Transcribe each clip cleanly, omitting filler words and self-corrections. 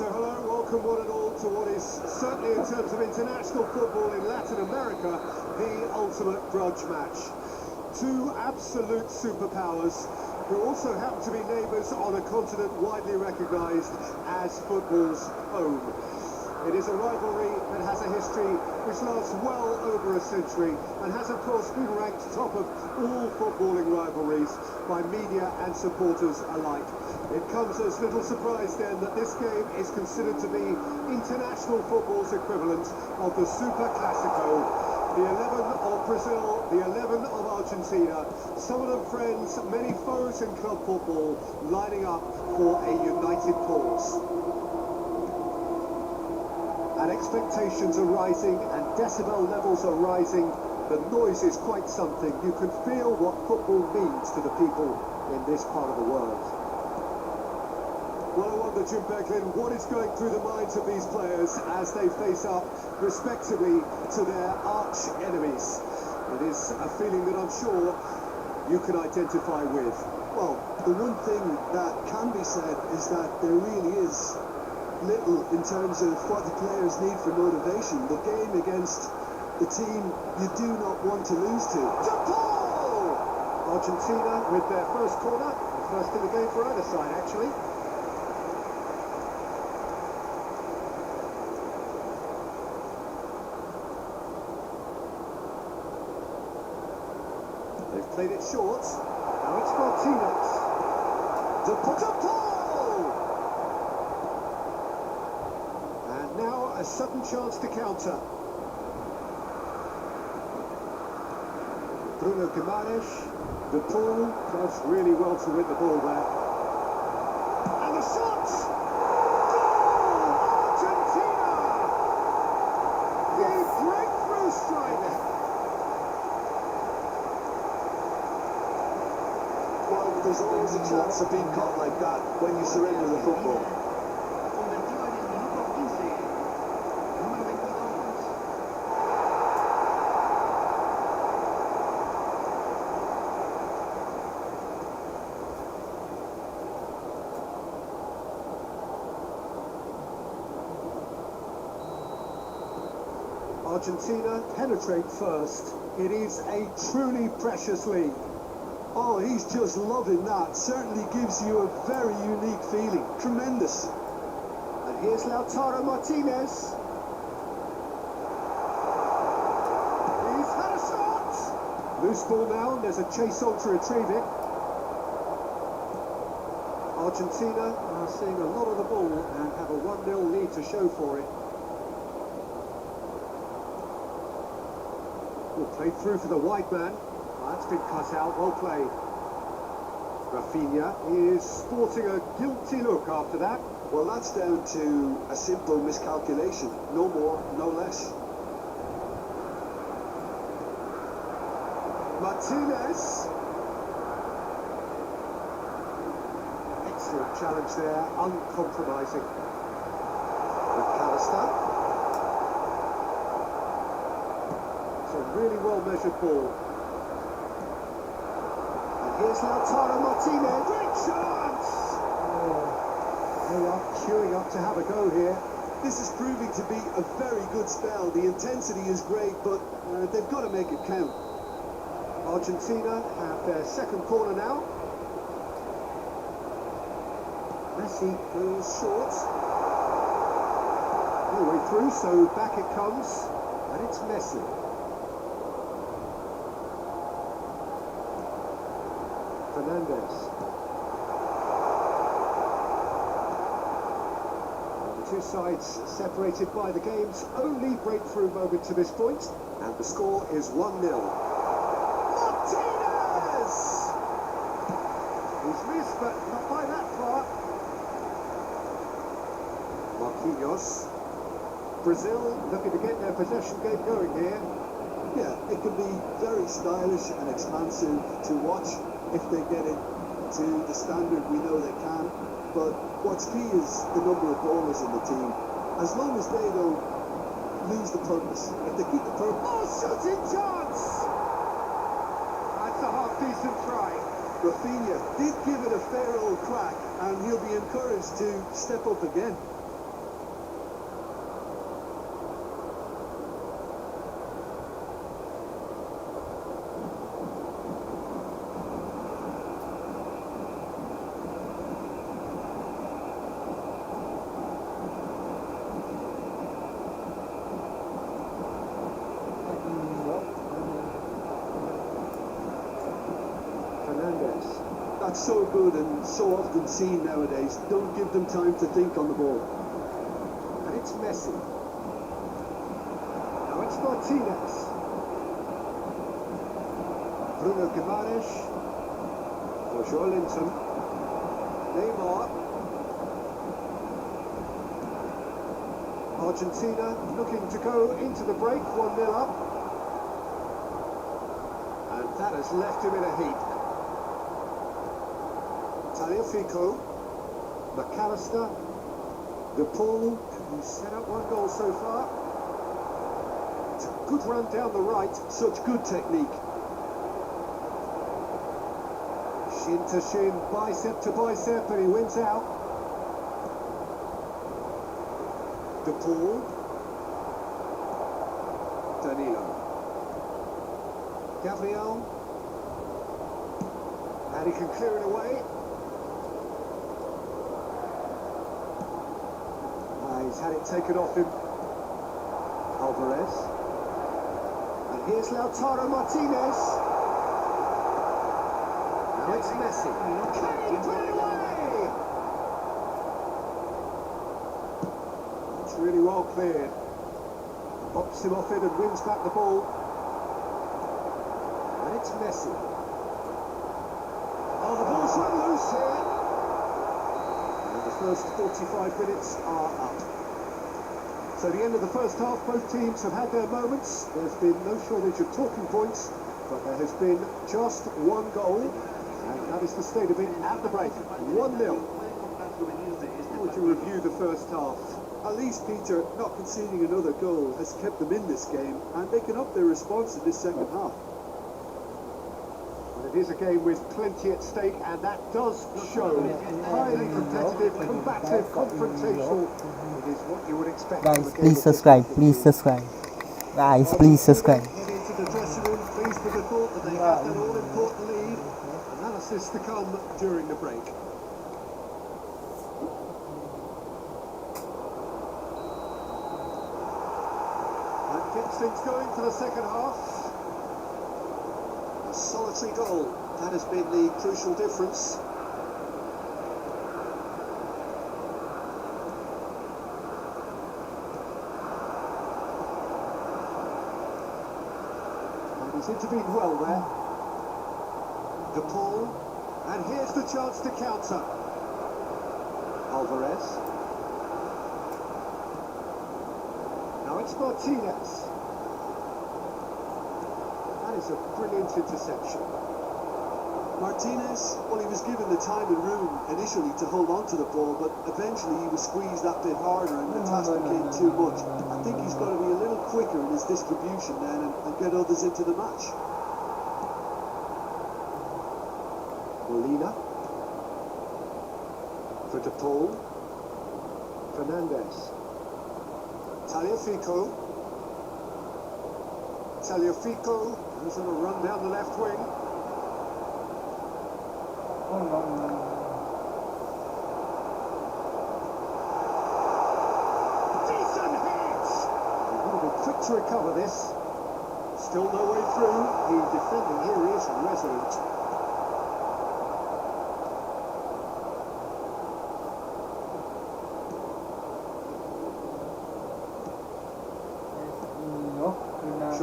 So hello, welcome one and all to what is certainly in terms of international football in Latin America, the ultimate grudge match. Two absolute superpowers who also happen to be neighbours on a continent widely recognised as football's home. It is a rivalry that has a history which lasts well over a century and has of course been ranked top of all footballing rivalries by media and supporters alike. It comes as little surprise then that this game is considered to be international football's equivalent of the Super Classico. The 11 of Brazil, the 11 of Argentina, some of them friends, many foes in club football, lining up for a united cause. And expectations are rising and decibel levels are rising. The noise is quite something. You can feel what football means to the people in this part of the world. Well, I wonder, Jim Becklin, what is going through the minds of these players as they face up, respectively, to their arch enemies? It is a feeling that I'm sure you can identify with. Well, the one thing that can be said is that there really is little in terms of what the players need for motivation. The game against the team you do not want to lose to. Argentina with their first corner, first in the game for either side, actually. They've played it short. Now it's Martinez. And now a sudden chance to counter. Bruno Guimaraes. De Paul does really well to win the ball there. And the shot! Goal! Argentina! The breakthrough strike! Well, there's always a chance of being caught like that when you surrender the football. Argentina penetrate first. It is a truly precious league. Oh, he's just loving that. Certainly gives you a very unique feeling. Tremendous. And here's Lautaro Martinez. He's had a shot! Loose ball now, and there's a chase on to retrieve it. Argentina are seeing a lot of the ball and have a 1-0 lead to show for it. Played through for the wide man. That's been cut out, well played. Rafinha is sporting a guilty look after that. Well, that's down to a simple miscalculation. No more, no less. Martinez. Excellent challenge there, uncompromising. McAllister. It's a really well-measured ball. And here's Lautaro Martinez. Great chance! Oh, they are queuing up to have a go here. This is proving to be a very good spell. The intensity is great, but they've got to make it count. Argentina have their second corner now. Messi goes short. All the way through, so back it comes. And it's Messi. Fernandez. Both sides separated by the game's only breakthrough moment to this point, and the score is 1-0. Martinez! He's missed, but not by that far. Marquinhos. Brazil looking to get their possession game going here. Yeah, it can be very stylish and expansive to watch if they get it to the standard we know they can. But what's key is the number of ballers in the team. As long as they don't lose the purpose. If they keep the purpose... Oh, shooting chance! That's a half-decent try. Rafinha did give it a fair old crack, and he'll be encouraged to step up again. That's so good and so often seen nowadays. Don't give them time to think on the ball. And it's Messi. Now it's Martinez. Bruno Guimaraes. For Joelinton. Neymar. Argentina looking to go into the break, 1-0 up. And that has left him in a heap. Fico, McAllister, De Paul, who's set up one goal so far. It's a good run down the right. Such good technique. Shin to shin, bicep to bicep, and he wins out. De Paul. Danilo. Gabriel. And he can clear it away. He's had it taken off him. Alvarez. And here's Lautaro Martinez. Now it's Messi. Can he put it away? It's really well cleared. Bops him off it and wins back the ball. And it's Messi. Oh, the ball's run loose here. And the first 45 minutes are up. So the end of the first half, both teams have had their moments. There's been no shortage of talking points, but there has been just one goal, and that is the state of it at the break. 1-0. How would you review the first half? At least, Peter, not conceding another goal has kept them in this game, and they can up their response in this second half. It is a game with plenty at stake, and that does show. Highly competitive, combative, confrontational. It is what you would expect. Guys, please subscribe. Please subscribe. Guys, please subscribe. Head into the dressing room, pleased with the thought that they have that all-important lead. Analysis to come during the break. That gets things going for the second half. A solitary goal, that has been the crucial difference. And he's intervened well there. De Paul, and here's the chance to counter. Alvarez. Now it's Martinez. That is a brilliant interception. Martinez, well, he was given the time and room initially to hold on to the ball, but eventually he was squeezed that bit harder and the task became too much. I think he's got to be a little quicker in his distribution then and get others into the match. Molina. For De Paul. Fernandez. Tagliafico. Tagliafico. He's on a run down the left wing. Decent hit! He would have been quick to recover this. Still no way through. The defending here is resolute.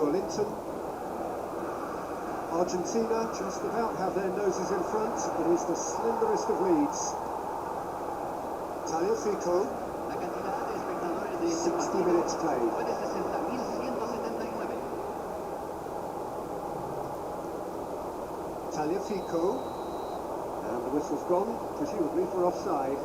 Linton. Argentina just about have their noses in front. It is the slenderest of leads. Tagliafico. 60 minutes played. Tagliafico. And the whistle's gone, presumably for offside.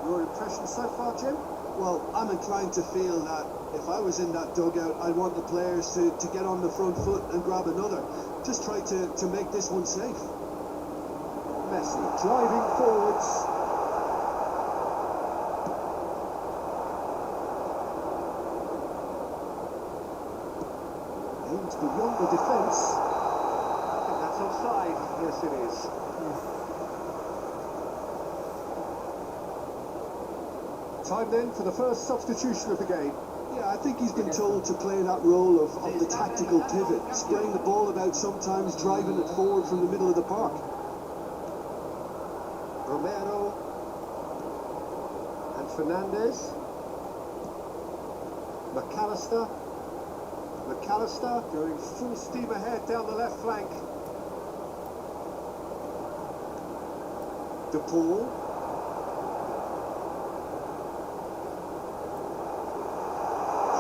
Your impression so far, Jim? Well, I'm inclined to feel that if I was in that dugout, I'd want the players to get on the front foot and grab another. Just try to make this one safe. Messi driving forwards. Aims beyond the defence. I think that's offside. Yes, it is. Time then for the first substitution of the game. Yeah, I think he's been told to play that role of the tactical pivot, spraying the ball about sometimes, driving it forward from the middle of the park. Romero and Fernandez. McAllister. McAllister going full steam ahead down the left flank. De Paul.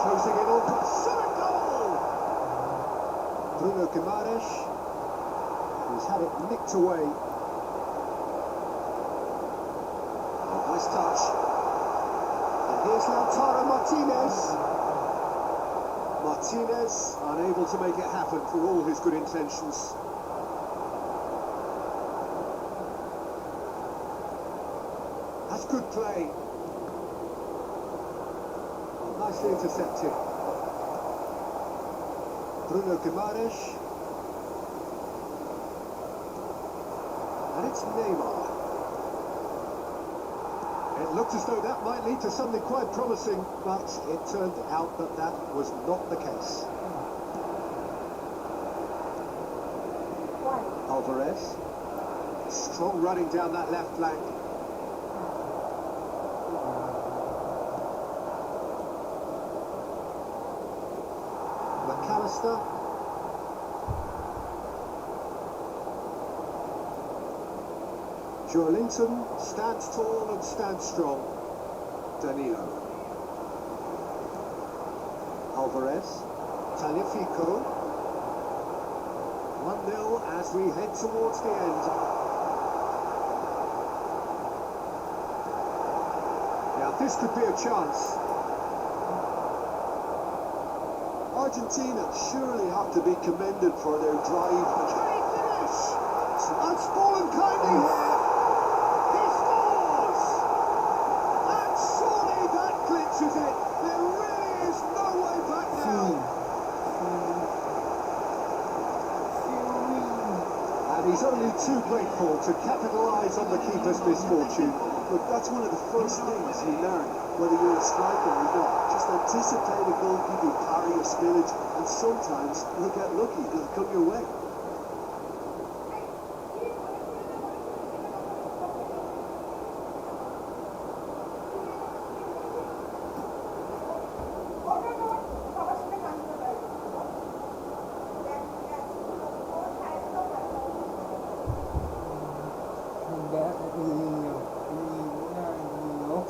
Closing it on. Summit goal! Bruno Guimaraes, who's had it nicked away. Nice touch. And here's Lautaro Martinez. Martinez unable to make it happen for all his good intentions. That's good play. Nicely intercepted. Bruno Guimaraes. And it's Neymar. It looked as though that might lead to something quite promising, but it turned out that that was not the case. Alvarez. Strong running down that left flank. McAllister. Linton stands tall and stands strong. Danilo. Alvarez. Tagliafico. 1-0 as we head towards the end. Now this could be a chance. Argentina surely have to be commended for their drive. Can he finish? That's fallen kindly here. He scores! And surely that clinches it. There really is no way back now. And he's only too grateful to capitalise on the keeper's misfortune. Look, that's one of the first things you learn, whether you're a striker or not. Just anticipate a goalkeeper, parry a spillage, and sometimes you'll get lucky, it'll come your way.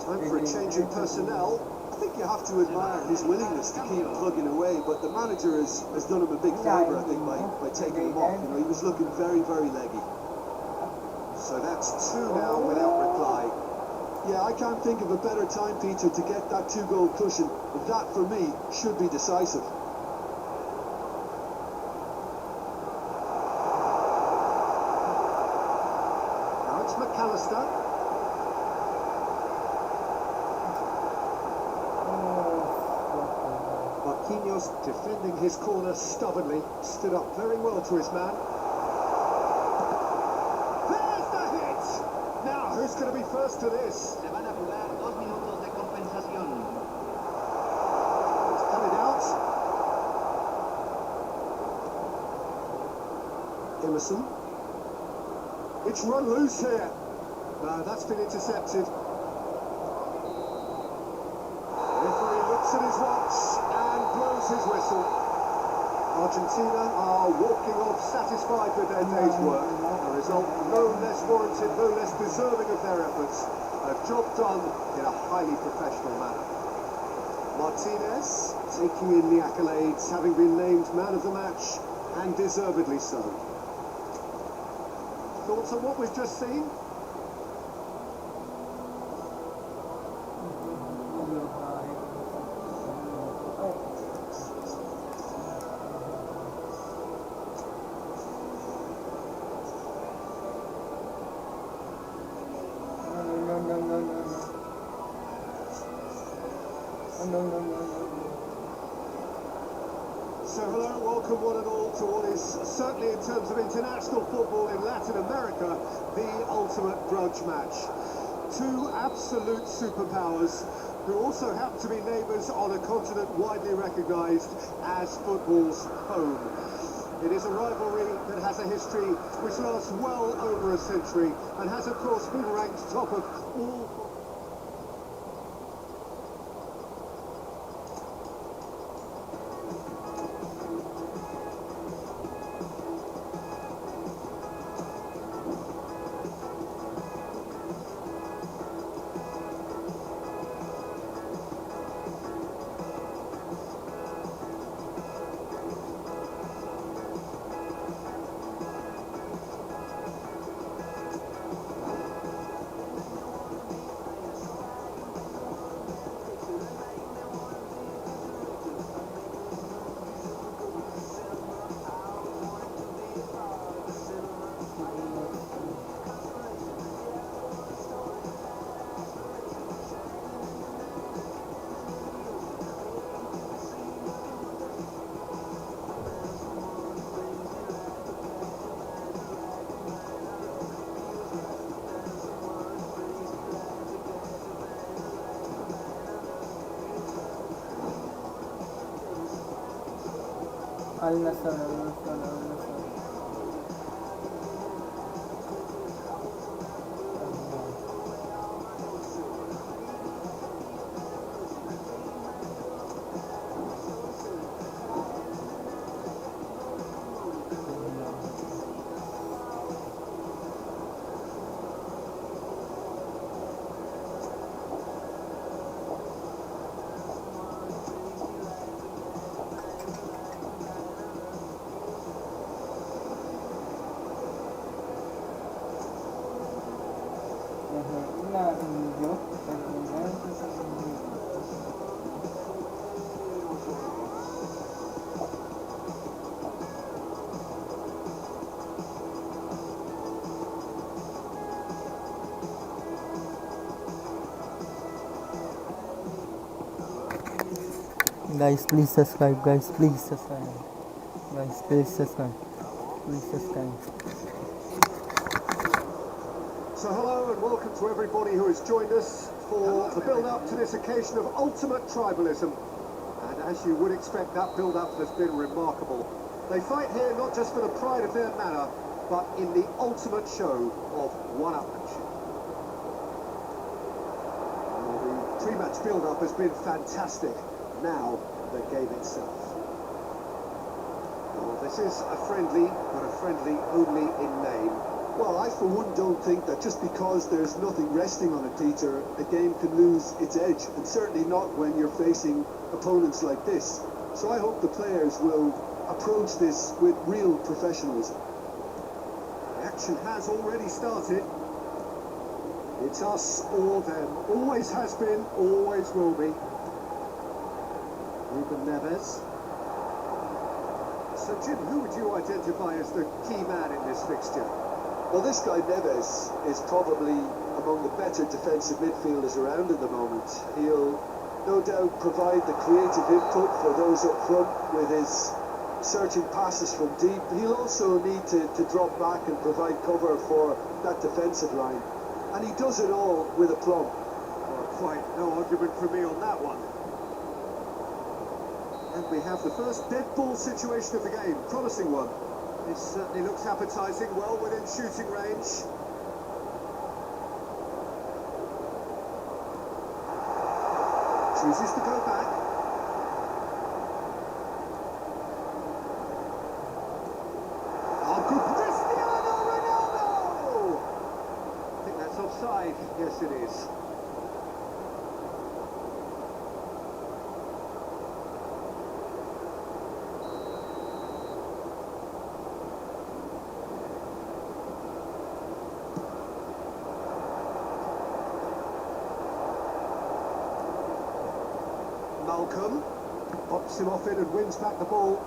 Time for a change in personnel. I think you have to admire his willingness to keep plugging away, but the manager has done him a big favour, I think, by taking him off. You know, he was looking very, very leggy. So that's two now without reply. Yeah, I can't think of a better time, Peter, to get that two-goal cushion. That, for me, should be decisive. Now it's McAllister. Marquinhos defending his corner stubbornly, stood up very well to his man. There's the hit! Now, who's Who's going to be first to this? Se van a jugar 2 minutos de compensación. Let's cut it out. Emerson. It's run loose here. No, that's been intercepted. Referee looks at his watch and blows his whistle. Argentina are walking off satisfied with their day's work. A result no less warranted, no less deserving of their efforts. A job done in a highly professional manner. Martinez taking in the accolades, having been named man of the match, and deservedly so. Thoughts on what we've just seen? So hello, welcome one and all to what is certainly in terms of international football in Latin America, the ultimate grudge match. Two absolute superpowers who also happen to be neighbours on a continent widely recognised as football's home. It is a rivalry that has a history which lasts well over a century and has of course been ranked top of all. Al Nassr. Guys, please subscribe. Guys, please subscribe. Guys, please subscribe. Please subscribe. So hello and welcome to everybody who has joined us for the build-up to this occasion of ultimate tribalism. And as you would expect, that build-up has been remarkable. They fight here not just for the pride of their manor, but in the ultimate show of one-upmanship. The pre-match build-up has been fantastic. Now, the game itself. Well, this is a friendly, but a friendly only in name. Well, I for one don't think that just because there's nothing resting on it, Peter, a game can lose its edge, and certainly not when you're facing opponents like this. So I hope the players will approach this with real professionalism. The action has already started. It's us or them. Always has been, always will be. Ruben Neves. So Jim, who would you identify as the key man in this fixture? Well, this guy Neves is probably among the better defensive midfielders around at the moment. He'll no doubt provide the creative input for those up front with his searching passes from deep. He'll also need to drop back and provide cover for that defensive line. and he does it all with aplomb. Well, quite no argument from me on that one. And we have the first dead ball situation of the game. Promising one. It certainly looks appetising, well within shooting range. Chooses to go back. Oh, good. Cristiano Ronaldo! I think that's offside. Yes, it is. Malcolm pops him off it and wins back the ball.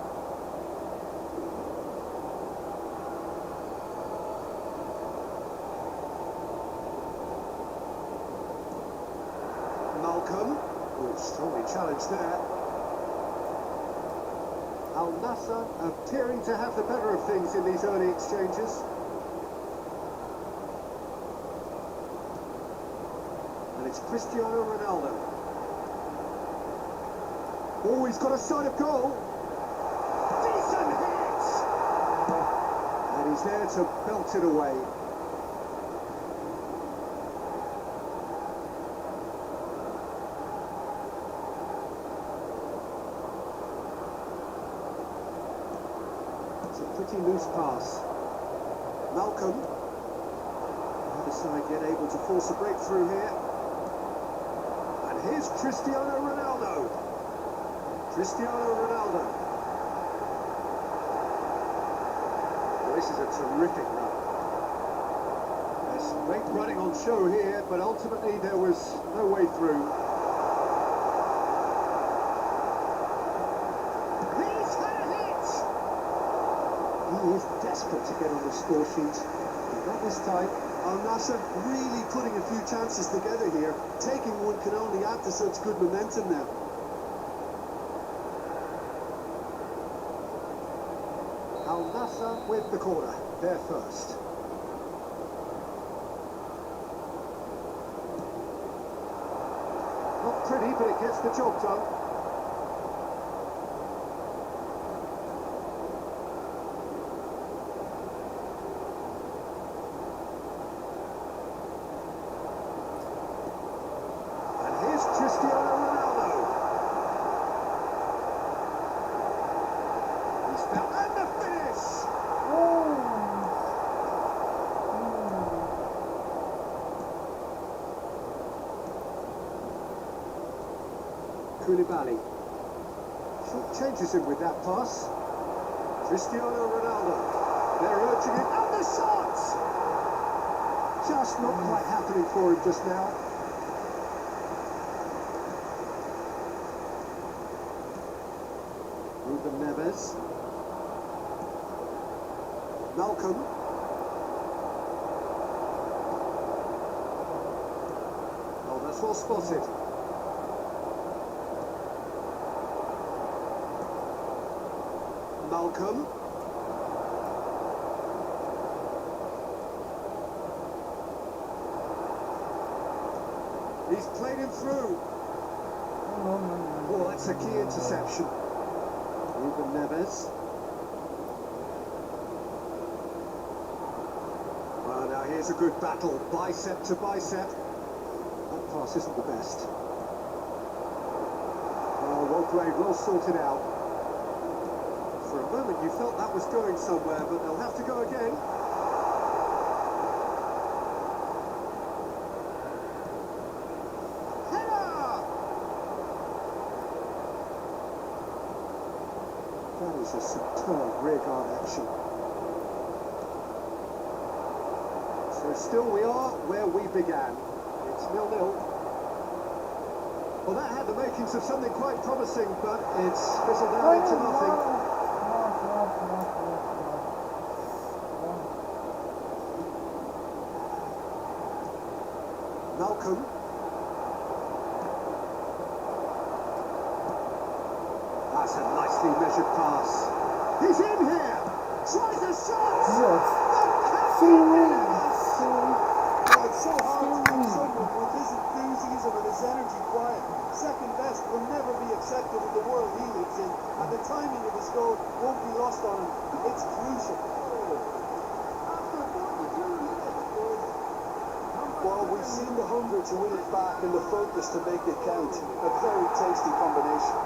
Malcolm, oh, strongly challenged there. Al Nassr appearing to have the better of things in these early exchanges. And it's Cristiano Ronaldo. Oh, he's got a sight of goal. Decent hit! And he's there to belt it away. It's a pretty loose pass. Malcolm. The other side yet able to force a breakthrough here. And here's Cristiano Ronaldo. Cristiano Ronaldo. Well, this is a terrific run. There's great running on show here, but ultimately there was no way through. He's had a hit! He is desperate to get on the score sheet. But not this time. Al Nassr really putting a few chances together here. Taking one can only add to such good momentum now. Al Nassr with the corner, there first. Not pretty, but it gets the job done. And here's Cristiano Ronaldo. He's found and the finish! Koulibaly. Short changes him with that pass. Cristiano Ronaldo. They're urging him. And the shot! Just not quite happening for him just now. Ruben Neves. Malcolm. Oh, that's well spotted. Malcolm. He's played him through. Oh, that's a key interception. Ruben Neves. Well, now here's a good battle, bicep to bicep. That pass isn't the best. Oh, well played, well sorted out. For a moment you felt that was going somewhere, but they'll have to go again. Header! That is a superb rearguard action. So still we are where we began. It's 0-0. Well, that had the makings of something quite promising, but it's fizzled out into nothing. Malcolm. That's a nicely measured pass. He's in here. Tries a shot. Yes. The See, captain. Oh, it's so hard respected in the world he lives in, and the timing of his goal won't be lost on him. It's crucial. Well, we've seen the hunger to win it back and the focus to make it count. A very tasty combination.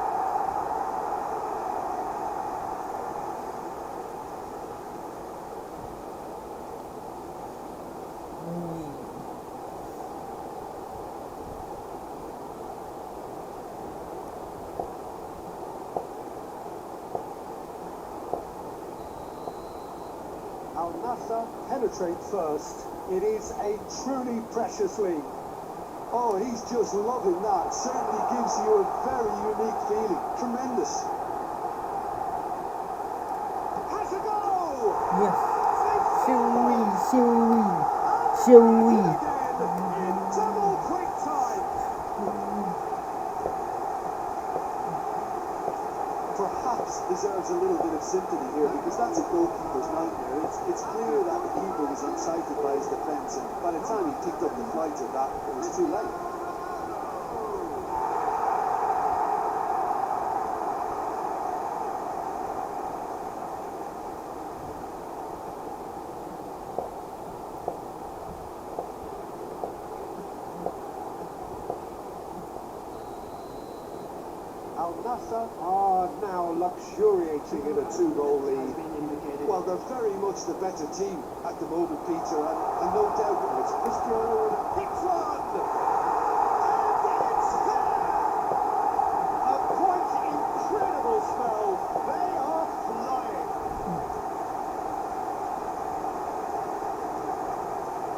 Al Nassr penetrate first. It is a truly precious lead. Oh, he's just loving that. Certainly gives you a very unique feeling. Tremendous. Has a goal! Yes. Showy. Again, in double quick time. Perhaps deserves a little bit of sympathy here, because that's a goalkeeper's nightmare. It's clear that the keeper was unsighted by his defence, and by the time he picked up the flight of that, it was too late. Al Nassr are now luxuriating in a 2-goal lead. Well, they're very much the better team at the moment, Peter, and no doubt that it's Cristiano Ronaldo. Hits one! And it's there! A quite incredible spell. They are flying.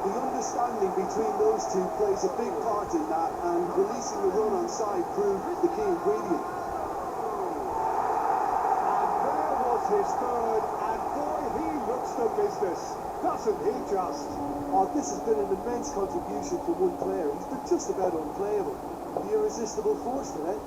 The understanding between those two plays a big part in that, and releasing a run on side proved the key ingredient. And there was his third, and boy, he looks the business, doesn't he just? Oh, this has been an immense contribution from one player. He's been just about unplayable. The irresistible force today.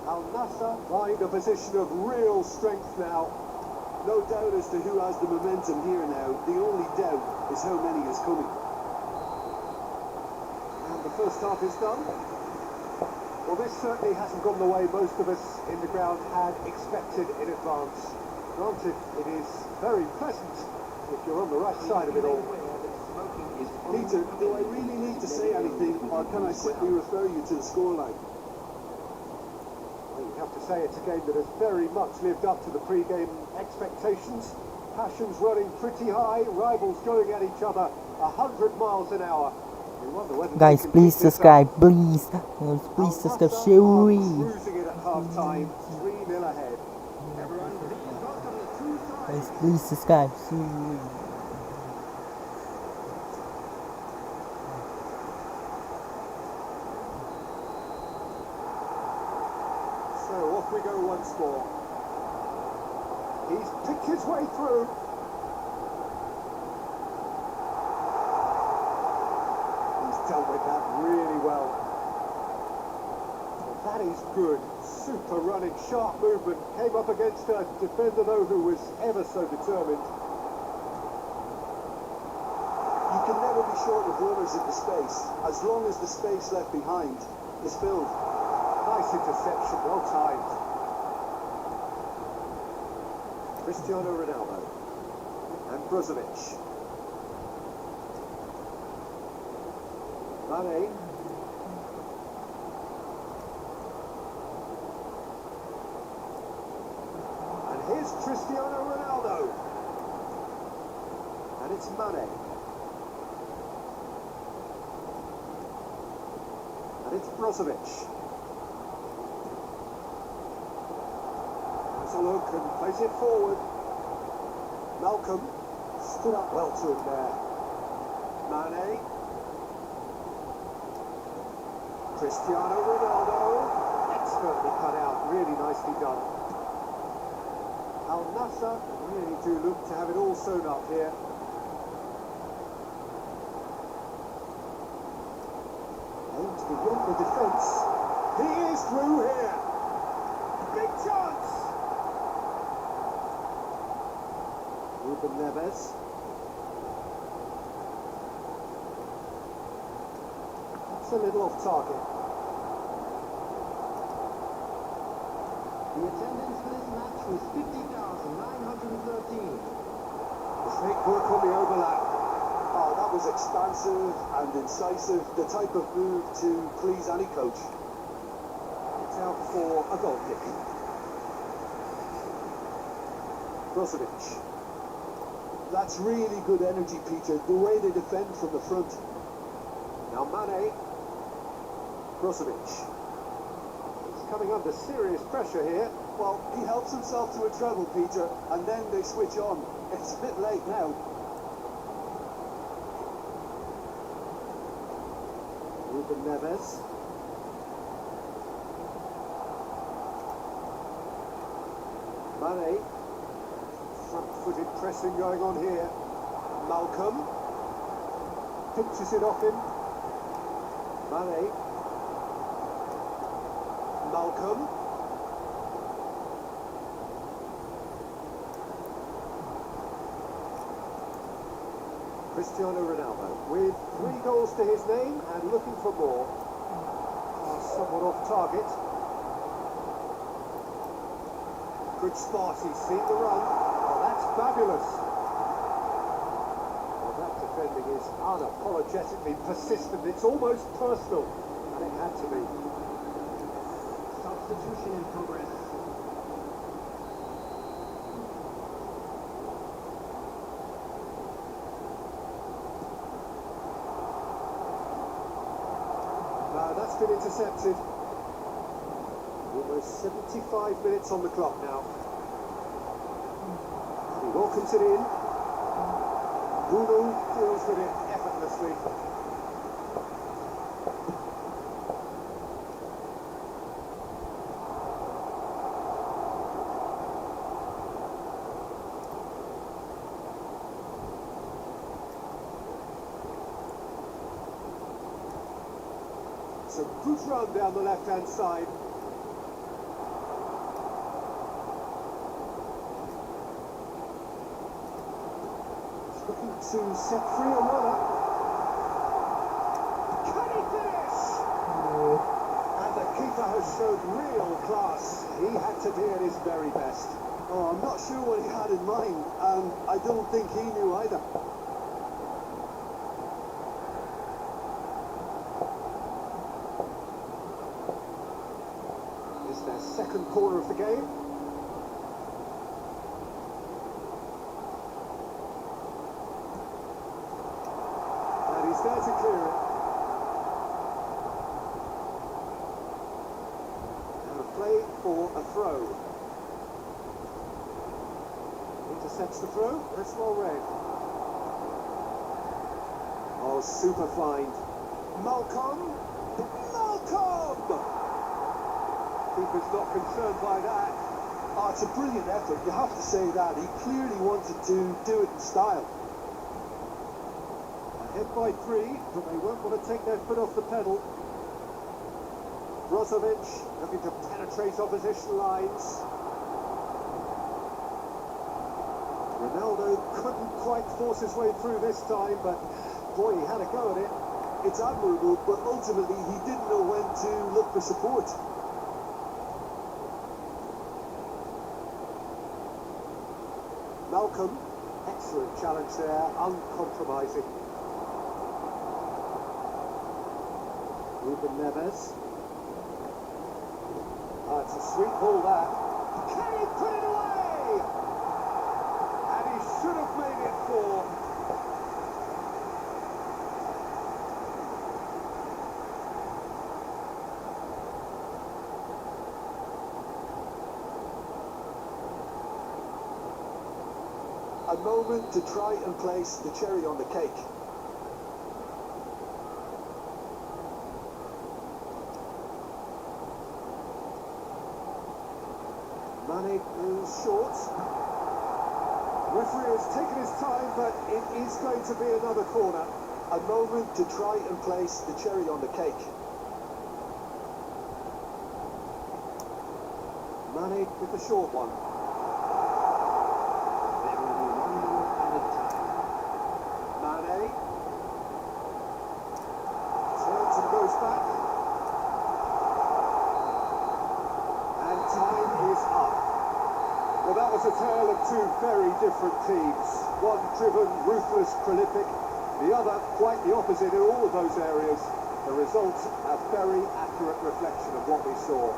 Al Nassr find a position of real strength now. No doubt as to who has the momentum here now. The only doubt is how many is coming. And the first half is done. Well, this certainly hasn't gone the way most of us in the ground had expected in advance. Granted, it is very pleasant if you're on the right side of it all. Peter, do I really need to say anything, or can I simply refer you to the scoreline? Well, you have to say it's a game that has very much lived up to the pre-game expectations. Passions running pretty high, rivals going at each other 100 miles an hour. You wonder whether Guys, they can please keep this subscribe. up. Please subscribe. Al Nassr are Showy. cruising it at half-time, 3-0 ahead. Everyone, please welcome the two sides. Guys, please subscribe. Showy. So off we go once more. He's picked his way through. He's dealt with that really well. Well, that is good. Super running, sharp movement. Came up against a defender though who was ever so determined. You can never be short of runners in the space, as long as the space left behind is filled. Nice interception, well timed. Cristiano Ronaldo and Brozovic. Mane. And here's Cristiano Ronaldo. And it's Mane. And it's Brozovic. Has a look and plays it forward. Malcolm stood up well to him there. Mane. Cristiano Ronaldo. Expertly cut out. Really nicely done. Al Nassr really do look to have it all sewn up here. Aim to beyond the defence. He is through here. Big chance. Ruben Neves. That's a little off target. The attendance for this match was 50,913. Snake work on the overlap. Oh, that was expansive and incisive, the type of move to please any coach. It's out for a goal kick. Brozovic. That's really good energy, Peter, the way they defend from the front. Now Mane. Brozovic. He's coming under serious pressure here. Well, he helps himself to a treble, Peter, and then they switch on. It's a bit late now. Ruben Neves. Mane. Front-footed pressing going on here. Malcolm. Pinches it off him. Mane. Malcolm. Cristiano Ronaldo with 3 goals to his name and looking for more. Somewhat off target. Good spot, he's seen the run. Oh, that's fabulous. Well, that defending is unapologetically persistent. It's almost personal, and it had to be. Substitution in progress. That's been intercepted. Almost 75 minutes on the clock now. He welcomes it in. Bruno deals with it effortlessly. It's a good run down the left-hand side. He's looking to set free a runner. Can he finish? And the keeper has showed real class. He had to be at his very best. Oh, I'm not sure what he had in mind, and I don't think he knew either. Their second corner of the game. And he's there to clear it. And a play for a throw. Intercepts the throw. That's well read. Oh, super find. Malcolm. Keeper's not concerned by that. Oh, it's a brilliant effort, you have to say that. He clearly wanted to do it in style. Ahead by 3, but they won't want to take their foot off the pedal. Brozovic looking to penetrate opposition lines. Ronaldo couldn't quite force his way through this time, but boy, he had a go at it. It's admirable, but ultimately he didn't know when to look for support. Malcolm, excellent challenge there, uncompromising. Ruben Neves. It's a sweet ball that. Can he put it away? And he should have made it 4. A moment to try and place the cherry on the cake. Mane is short. Referee has taken his time, but it is going to be another corner. A moment to try and place the cherry on the cake. Mane with the short one. There will be 1 more added time. Mane. Turns and goes back. And time is up. Well, that was a tale of two very different teams. One driven, ruthless, prolific. The other quite the opposite in all of those areas. The result, a very accurate reflection of what we saw.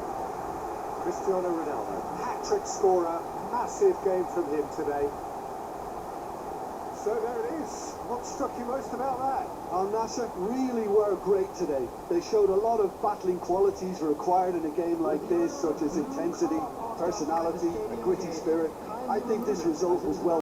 Cristiano Ronaldo, hat-trick scorer, massive game from him today. So there it is. What struck you most about that? Al Nassr really were great today. They showed a lot of battling qualities required in a game like this, such as intensity, personality, a gritty spirit. I think this result was well